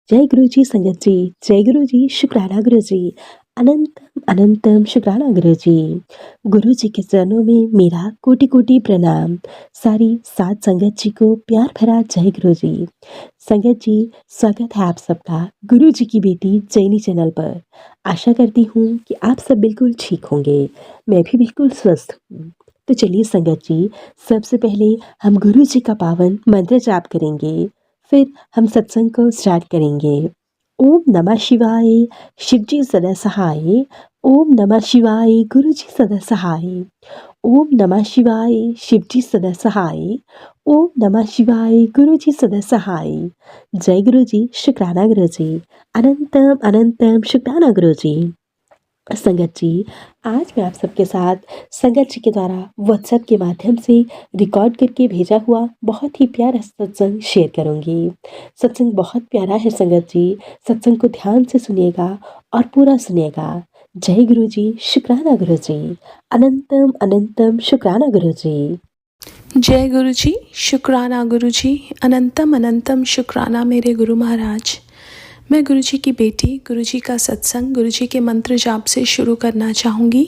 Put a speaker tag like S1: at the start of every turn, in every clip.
S1: जय गुरु जी संगत जी, जय गुरु जी, शुक्राना गुरु जी, अनंतम अनंतम शुक्राना गुरु जी। गुरु जी के चरणों में मेरा कोटि कोटि प्रणाम। सारी सात संगत जी को प्यार भरा जय गुरु जी। संगत जी, स्वागत है आप सबका गुरु जी की बेटी जैनी चैनल पर। आशा करती हूँ कि आप सब बिल्कुल ठीक होंगे। मैं भी बिल्कुल स्वस्थ हूँ। तो चलिए संगत जी, सबसे पहले हम गुरु जी का पावन मंत्र जाप करेंगे, फिर हम सत्संग को स्टार्ट करेंगे। ओम नमः शिवाय, शिवजी सदा सहाय। ओम नमः शिवाय, गुरु जी सदा सहाय। ओम नमः शिवाय, शिवजी सदा सहाय। ओम नमः शिवाय, गुरु जी सदा सहाय। जय गुरु जी, शुक्राना गुरु जी, अनंतम अनंतम शुक्राना गुरु जी। संगत जी, आज मैं आप सबके साथ संगत जी के द्वारा व्हाट्सएप के माध्यम से रिकॉर्ड करके भेजा हुआ बहुत ही प्यारा सत्संग शेयर करूंगी। सत्संग बहुत प्यारा है संगत जी, सत्संग को ध्यान से सुनिएगा और पूरा सुनिएगा। जय गुरु जी, शुक्राना गुरु जी, अनंतम अनंतम शुक्राना गुरु जी।
S2: जय गुरु जी, शुक्राना गुरु जी, अनंतम अनंतम शुक्राना मेरे गुरु महाराज। मैं गुरु जी की बेटी, गुरु जी का सत्संग गुरु जी के मंत्र जाप से शुरू करना चाहूँगी।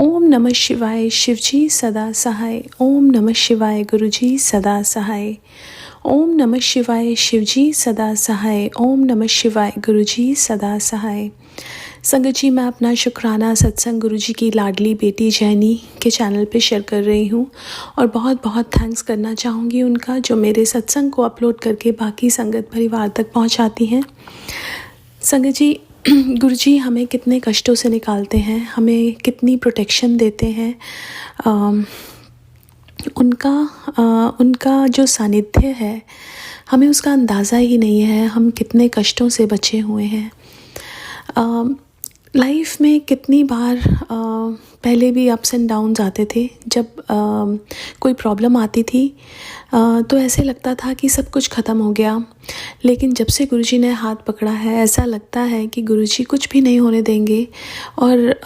S2: ओम नमः शिवाय, शिवजी सदा सहाय। ओम नमः शिवाय, गुरु जी सदा सहाय। ओम नमः शिवाय, शिवजी सदा सहाय। ओम नमः शिवाय, गुरु जी सदा सहाय। संगत जी, मैं अपना शुक्राना सत्संग गुरु जी की लाडली बेटी जैनी के चैनल पे शेयर कर रही हूँ और बहुत बहुत थैंक्स करना चाहूँगी उनका, जो मेरे सत्संग को अपलोड करके बाकी संगत परिवार तक पहुँचाती हैं। संगत जी, गुरु जी हमें कितने कष्टों से निकालते हैं, हमें कितनी प्रोटेक्शन देते हैं। उनका जो सानिध्य है, हमें उसका अंदाज़ा ही नहीं है, हम कितने कष्टों से बचे हुए हैं। लाइफ में कितनी बार पहले भी अप्स एंड डाउन्स आते थे। जब कोई प्रॉब्लम आती थी तो ऐसे लगता था कि सब कुछ ख़त्म हो गया, लेकिन जब से गुरुजी ने हाथ पकड़ा है, ऐसा लगता है कि गुरुजी कुछ भी नहीं होने देंगे और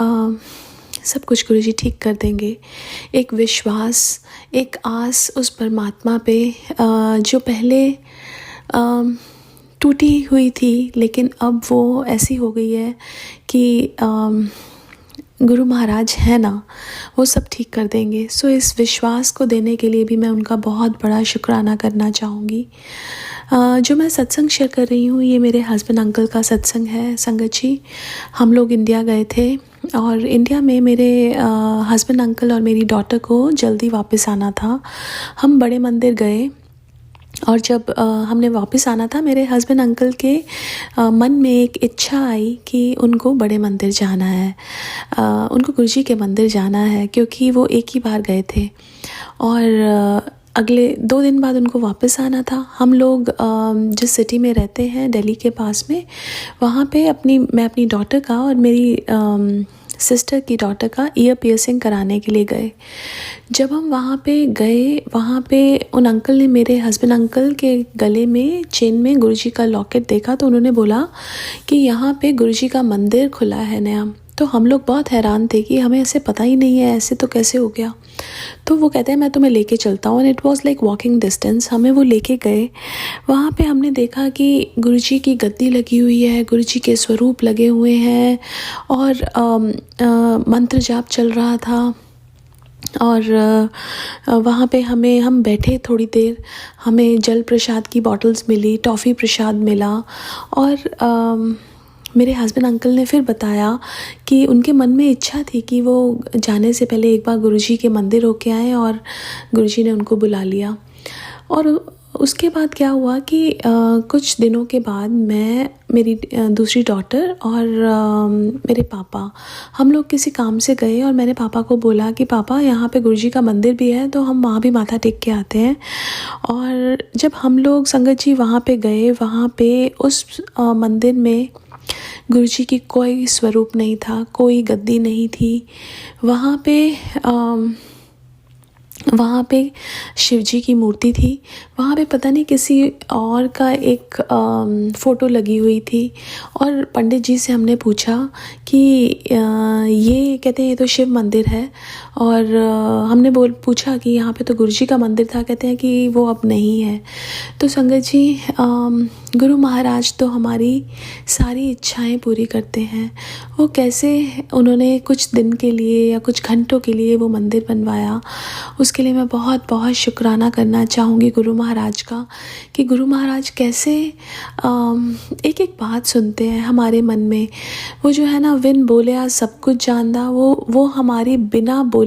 S2: सब कुछ गुरुजी ठीक कर देंगे। एक विश्वास, एक आस उस परमात्मा पे जो पहले टूटी हुई थी, लेकिन अब वो ऐसी हो गई है कि गुरु महाराज है ना, वो सब ठीक कर देंगे। सो इस विश्वास को देने के लिए भी मैं उनका बहुत बड़ा शुक्राना करना चाहूँगी। जो मैं सत्संग शेयर कर रही हूँ, ये मेरे हस्बैंड अंकल का सत्संग है। संगत जी, हम लोग इंडिया गए थे और इंडिया में मेरे हस्बैंड अंकल और मेरी डॉटर को जल्दी वापस आना था। हम बड़े मंदिर गए और जब हमने वापस आना था, मेरे हस्बैंड अंकल के मन में एक इच्छा आई कि उनको बड़े मंदिर जाना है, उनको गुरुजी के मंदिर जाना है, क्योंकि वो एक ही बार गए थे और अगले 2 दिन बाद उनको वापस आना था। हम लोग जिस सिटी में रहते हैं, दिल्ली के पास में, वहाँ पे मैं अपनी डॉटर का और मेरी सिस्टर की डॉटर का ईयर पियर्सिंग कराने के लिए गए। जब हम वहाँ पे गए, वहाँ पे उन अंकल ने मेरे हस्बैंड अंकल के गले में चेन में गुरुजी का लॉकेट देखा, तो उन्होंने बोला कि यहाँ पे गुरुजी का मंदिर खुला है नया। तो हम लोग बहुत हैरान थे कि हमें ऐसे पता ही नहीं है, ऐसे तो कैसे हो गया। तो वो कहते हैं मैं तुम्हें लेके चलता हूँ, and it was like walking distance. हमें वो लेके गए। वहाँ पे हमने देखा कि गुरुजी की गद्दी लगी हुई है, गुरुजी के स्वरूप लगे हुए हैं और मंत्र जाप चल रहा था। और वहाँ पे हम बैठे थोड़ी देर, हमें जल प्रसाद की बॉटल्स मिली, टॉफ़ी प्रसाद मिला और मेरे हस्बैंड अंकल ने फिर बताया कि उनके मन में इच्छा थी कि वो जाने से पहले एक बार गुरुजी के मंदिर होके आए, और गुरुजी ने उनको बुला लिया। और उसके बाद क्या हुआ कि कुछ दिनों के बाद मैं, मेरी दूसरी डॉटर और मेरे पापा, हम लोग किसी काम से गए और मैंने पापा को बोला कि पापा, यहाँ पे गुरुजी का मंदिर भी है, तो हम वहाँ भी माथा टेक के आते हैं। और जब हम लोग संगत जी वहाँ पे गए, वहाँ पे उस मंदिर में गुरुजी की कोई स्वरूप नहीं था, कोई गद्दी नहीं थी। वहाँ पे शिवजी की मूर्ति थी। वहाँ पे पता नहीं किसी और का एक फ़ोटो लगी हुई थी। और पंडित जी से हमने पूछा कि ये, कहते हैं ये तो शिव मंदिर है। और हमने पूछा कि यहाँ पे तो गुरु जी का मंदिर था, कहते हैं कि वो अब नहीं है। तो संगत जी, गुरु महाराज तो हमारी सारी इच्छाएं पूरी करते हैं। वो कैसे उन्होंने कुछ दिन के लिए या कुछ घंटों के लिए वो मंदिर बनवाया, उसके लिए मैं बहुत बहुत शुक्राना करना चाहूँगी गुरु महाराज का, कि गुरु महाराज कैसे एक एक बात सुनते हैं हमारे मन में। वो जो है ना, बिन बोले आज सब कुछ जानता, वो हमारी बिना बोले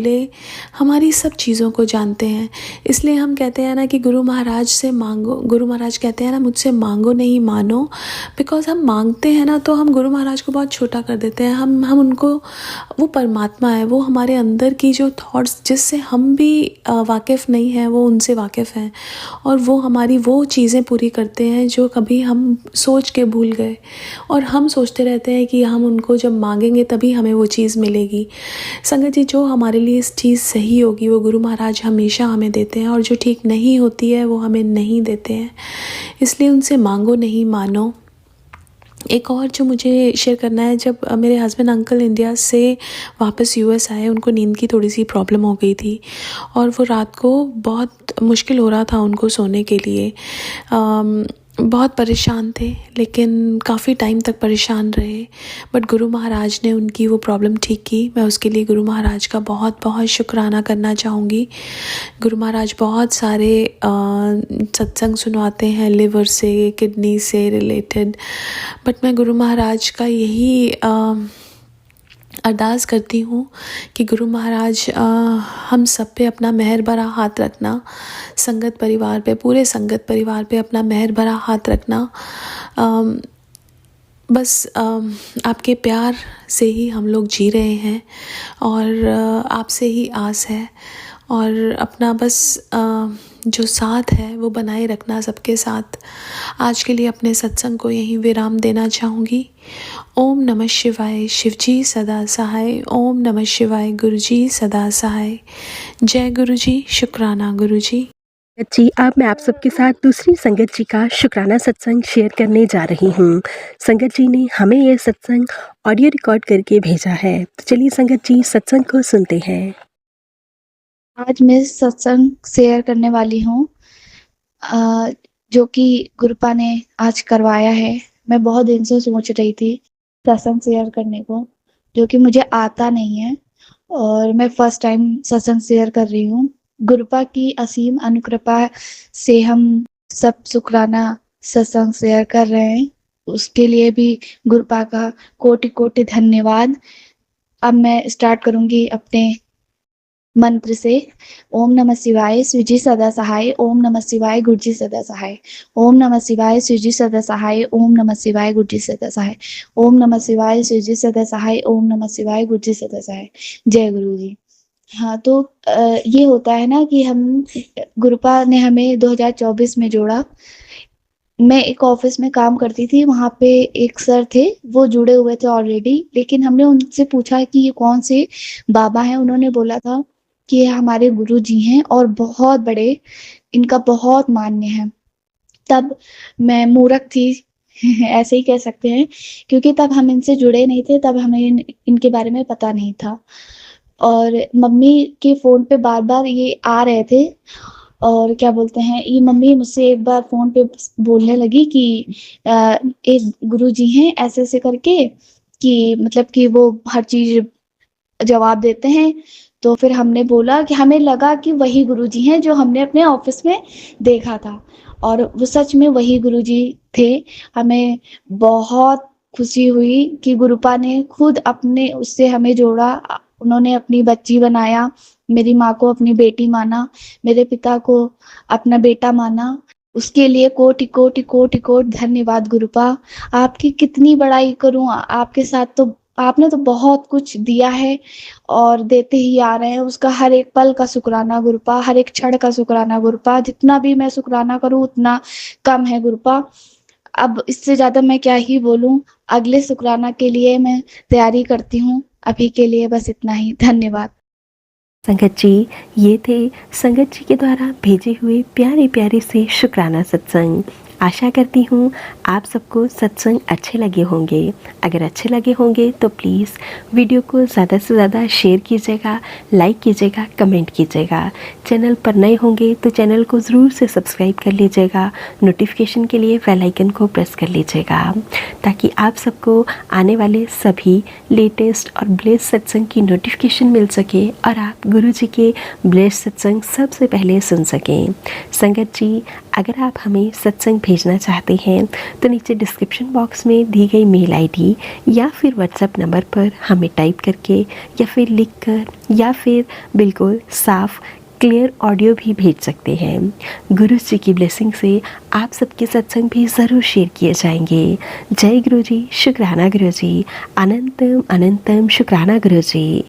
S2: हमारी सब चीज़ों को जानते हैं। इसलिए हम कहते हैं ना कि गुरु महाराज से मांगो, गुरु महाराज कहते हैं ना मुझसे मांगो नहीं मानो। बिकॉज हम मांगते हैं ना तो हम गुरु महाराज को बहुत छोटा कर देते हैं। हम उनको, वो परमात्मा है, वो हमारे अंदर की जो थॉट्स जिससे हम भी वाकिफ़ नहीं हैं, वो उनसे वाकिफ़ हैं, और वो हमारी वो चीज़ें पूरी करते हैं जो कभी हम सोच के भूल गए। और हम सोचते रहते हैं कि हम उनको जब मांगेंगे तभी हमें वो चीज़ मिलेगी। संगत जी, जो हमारे लिए इस चीज़ सही होगी वो गुरु महाराज हमेशा हमें देते हैं, और जो ठीक नहीं होती है वो हमें नहीं देते हैं। इसलिए उनसे मांगो नहीं मानो। एक और जो मुझे शेयर करना है, जब मेरे हस्बैंड अंकल इंडिया से वापस यूएस आए, उनको नींद की थोड़ी सी प्रॉब्लम हो गई थी और वो रात को बहुत मुश्किल हो रहा था उनको सोने के लिए। बहुत परेशान थे, लेकिन काफ़ी टाइम तक परेशान रहे, बट गुरु महाराज ने उनकी वो प्रॉब्लम ठीक की। मैं उसके लिए गुरु महाराज का बहुत बहुत शुक्राना करना चाहूँगी। गुरु महाराज बहुत सारे सत्संग सुनवाते हैं लिवर से, किडनी से रिलेटेड, बट मैं गुरु महाराज का यही अरदास करती हूँ कि गुरु महाराज हम सब पे अपना मेहर भरा हाथ रखना, संगत परिवार पे, पूरे संगत परिवार पे अपना मेहर भरा हाथ रखना। बस आपके प्यार से ही हम लोग जी रहे हैं, और आपसे ही आस है, और अपना बस जो साथ है वो बनाए रखना सबके साथ। आज के लिए अपने सत्संग को यहीं विराम देना चाहूँगी। ओम नमः शिवाय, शिवजी सदा सहाय। ओम नमः शिवाय, गुरुजी सदा सहाय। जय गुरुजी, शुक्राना गुरुजी।
S1: संगत जी, अब मैं आप सबके साथ दूसरी संगत जी का शुक्राना सत्संग शेयर करने जा रही हूँ। संगत जी ने हमें ये सत्संग ऑडियो रिकॉर्ड करके भेजा है, तो चलिए संगत जी सत्संग को सुनते हैं।
S3: आज मैं सत्संग शेयर करने वाली हूँ जो कि गुरुपा ने आज करवाया है। मैं बहुत दिन से सोच रही थी सत्संग शेयर करने को, जो कि मुझे आता नहीं है, और मैं फर्स्ट टाइम सत्संग शेयर कर रही हूँ। गुरुपा की असीम अनुकृपा से हम सब शुक्राना सत्संग शेयर कर रहे हैं, उसके लिए भी गुरुपा का कोटि कोटि धन्यवाद। अब मैं स्टार्ट करूंगी अपने मंत्र से। ओम नमः शिवाय, शिवजी सदा सहाय। ओम नमः शिवाय, गुरुजी सदा सहाय। ओम नमः शिवाय, शिवजी सदा सहाय। ओम नमः शिवाय, गुरुजी सदा सहाय। ओम नमः शिवाय, शिवजी सदा सहाय। ओम नमः शिवाय, गुरुजी सदा सहाय। जय गुरु जी। हाँ, तो ये होता है ना कि हम, गुरुपा ने हमें 2024 में जोड़ा। मैं एक ऑफिस में काम करती थी, वहाँ पे एक सर थे, वो जुड़े हुए थे ऑलरेडी, लेकिन हमने उनसे पूछा कि ये कौन से बाबा हैं। उन्होंने बोला था कि ये हमारे गुरु जी हैं और बहुत बड़े, इनका बहुत मान्य है। तब मैं मूर्ख थी ऐसे ही कह सकते हैं, क्योंकि तब हम इनसे जुड़े नहीं थे, तब हमें इनके बारे में पता नहीं था। और मम्मी के फ़ोन पे बार-बार ये आ रहे थे, और क्या बोलते हैं, ये मम्मी मुझसे एक बार फ़ोन पे बोलने लगी कि एक गुरुजी हैं ऐसे-ऐसे करके, कि मतलब कि वो हर चीज़ जवाब देते हैं। तो फिर हमने बोला कि हमें लगा कि वही गुरुजी हैं जो हमने अपने ऑफिस में देखा था, और वो सच में वही गुरुजी थे। हमें बहुत खुशी हुई कि गुरुपा ने खुद अपने उससे हमें जोड़ा। उन्होंने अपनी बच्ची बनाया, मेरी माँ को अपनी बेटी माना, मेरे पिता को अपना बेटा माना। उसके लिए कोटि कोटि कोटि कोटि धन्यवाद गुरुपा। आपकी कितनी बड़ाई करूँ, आपके साथ तो आपने तो बहुत कुछ दिया है और देते ही आ रहे हैं। उसका हर एक पल का शुक्राना गुरुपा, हर एक क्षण का शुक्राना गुरुपा। जितना भी मैं शुक्राना करूँ उतना कम है गुरुपा। अब इससे ज़्यादा मैं क्या ही बोलूँ। अगले शुक्राना के लिए मैं तैयारी करती हूँ। अभी के लिए बस इतना ही। धन्यवाद।
S1: संगत जी, ये थे संगत जी के द्वारा भेजे हुए प्यारे प्यारे से शुक्राना सत्संग। आशा करती हूँ आप सबको सत्संग अच्छे लगे होंगे। अगर अच्छे लगे होंगे तो प्लीज़ वीडियो को ज़्यादा से ज़्यादा शेयर कीजिएगा, लाइक कीजिएगा, कमेंट कीजिएगा। चैनल पर नए होंगे तो चैनल को ज़रूर से सब्सक्राइब कर लीजिएगा। नोटिफिकेशन के लिए बेल आइकन को प्रेस कर लीजिएगा ताकि आप सबको आने वाले सभी लेटेस्ट और ब्लेस सत्संग की नोटिफिकेशन मिल सके और आप गुरु जी के ब्लेस सत्संग सबसे पहले सुन सकें। संगत जी, अगर आप हमें सत्संग भेजना चाहते हैं तो नीचे डिस्क्रिप्शन बॉक्स में दी गई मेल आईडी या फिर व्हाट्सएप नंबर पर हमें टाइप करके या फिर लिख कर या फिर बिल्कुल साफ क्लियर ऑडियो भी भेज सकते हैं। गुरु जी की ब्लेसिंग से आप सबके सत्संग भी ज़रूर शेयर किए जाएंगे। जय गुरु जी, शुक्राना गुरु जी, अनंतम अनंतम शुक्राना गुरु जी।